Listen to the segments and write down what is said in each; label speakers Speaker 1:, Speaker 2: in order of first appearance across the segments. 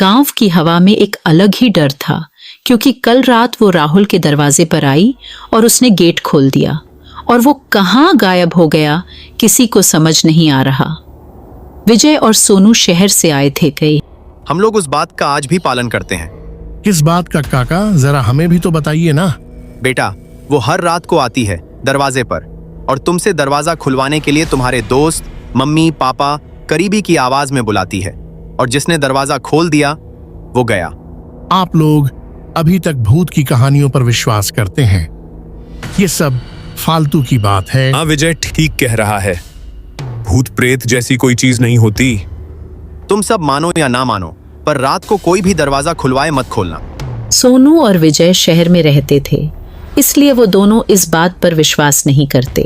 Speaker 1: गांव की हवा में एक अलग ही डर था, क्योंकि कल रात वो राहुल के दरवाजे पर आई और उसने गेट खोल दिया, और वो कहाँ गायब हो गया किसी को समझ नहीं आ रहा। विजय और सोनू शहर से आए थे। कई
Speaker 2: हम लोग उस बात का आज भी पालन करते हैं।
Speaker 3: किस बात का काका, जरा हमें भी तो बताइए ना।
Speaker 2: बेटा, वो हर रात को आती है दरवाजे पर और तुमसे दरवाजा खुलवाने के लिए तुम्हारे दोस्त, मम्मी, पापा, करीबी की आवाज में बुलाती है, और जिसने दरवाजा खोल दिया वो गया।
Speaker 3: आप लोग अभी तक भूत की कहानियों पर विश्वास करते हैं? ये सब फालतू की बात है।
Speaker 4: हाँ, विजय ठीक कह रहा है। भूत प्रेत जैसी कोई चीज नहीं होती।
Speaker 2: तुम सब मानो या ना मानो, पर रात को कोई भी दरवाजा खुलवाए मत खोलना।
Speaker 1: सोनू और विजय शहर में रहते थे, इसलिए वो दोनों इस बात पर विश्वास नहीं करते।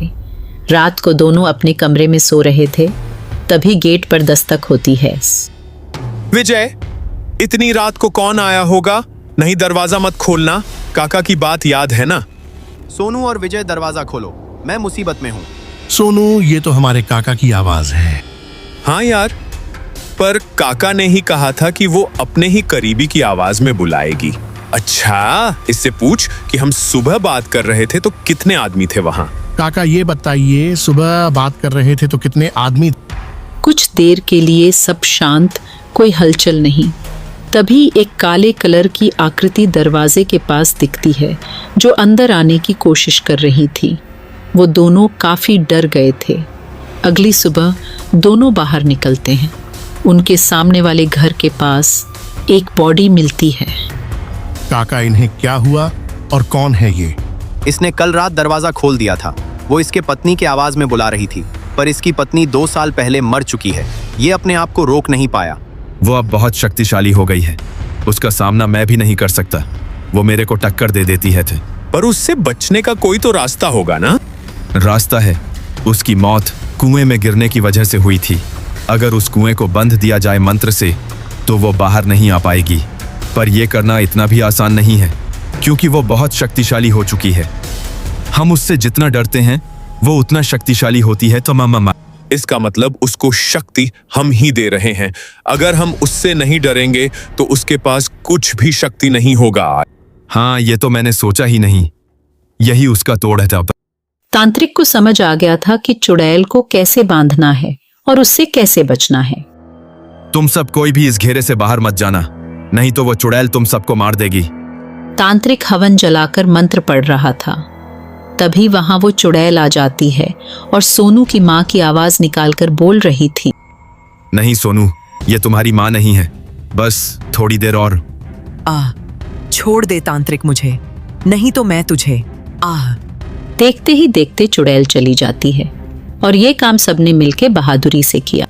Speaker 1: रात को दोनों अपने कमरे में सो रहे थे, तभी गेट पर दस्तक होती है।
Speaker 4: विजय, इतनी रात को कौन आया होगा? नहीं, दरवाजा मत खोलना, काका की बात याद है ना।
Speaker 2: सोनू और विजय, दरवाजा खोलो, मैं मुसीबत में हूँ।
Speaker 3: सोनू, ये तो हमारे काका की आवाज है।
Speaker 4: हाँ यार, पर काका ने ही कहा था कि वो अपने ही करीबी की आवाज में बुलाएगी। अच्छा, इससे पूछ कि हम सुबह बात कर रहे थे तो कितने आदमी थे वहाँ?
Speaker 3: काका ये बताइए, सुबह बात कर रहे थे तो कितने आदमी?
Speaker 1: कुछ देर के लिए सब शांत, कोई हलचल नहीं। तभी एक काले कलर की आकृति दरवाजे के पास दिखती है, जो अंदर आने की कोशिश कर रही थी। वो दोनों काफी डर गए थे। अगली सुबह दोनों बाहर निकलते हैं। उनके सामने वाले घर के पास एक बॉडी मिलती है।
Speaker 3: काका, इन्हें क्या हुआ और कौन है ये?
Speaker 2: इसने कल रात दरवाजा खोल दिया था। वो इसके पत्नी की आवाज में बुला रही थी, पर इसकी पत्नी 2 साल पहले मर चुकी है। ये अपने आप को रोक नहीं पाया।
Speaker 5: वो अब बहुत शक्तिशाली हो गई है, उसका सामना मैं भी नहीं कर सकता। वो मेरे को टक्कर दे देती है थे।
Speaker 4: पर उससे बचने का कोई तो रास्ता होगा ना?
Speaker 5: रास्ता है। उसकी मौत कुएं में गिरने की वजह से हुई थी। अगर उस कुएं को बंद दिया जाए मंत्र से तो वो बाहर नहीं आ पाएगी। पर यह करना इतना भी आसान नहीं है, क्योंकि वो बहुत शक्तिशाली हो चुकी है। हम उससे जितना डरते हैं वो उतना शक्तिशाली होती है। तो मामा,
Speaker 4: इसका मतलब उसको शक्ति हम ही दे रहे हैं। अगर हम उससे नहीं डरेंगे तो उसके पास कुछ भी शक्ति नहीं होगा।
Speaker 5: हाँ, ये तो मैंने सोचा ही नहीं। यही उसका तोड़ है।
Speaker 1: तांत्रिक को समझ आ गया था कि चुड़ैल को कैसे बांधना है और उससे कैसे बचना है।
Speaker 5: तुम सब कोई भी इस घेरे से बाहर मत जाना, नहीं तो वो चुड़ैल तुम सबको मार देगी।
Speaker 1: तांत्रिक हवन जलाकर मंत्र पढ़ रहा था। तभी वहां वो चुड़ैल आ जाती है और सोनू की माँ की आवाज निकालकर बोल रही थी,
Speaker 5: नहीं सोनू, ये तुम्हारी माँ नहीं है, बस थोड़ी देर और।
Speaker 6: छोड़ दे तांत्रिक मुझे, नहीं तो मैं तुझे।
Speaker 1: देखते ही देखते चुड़ैल चली जाती है और ये काम सबने मिलकर बहादुरी से किया।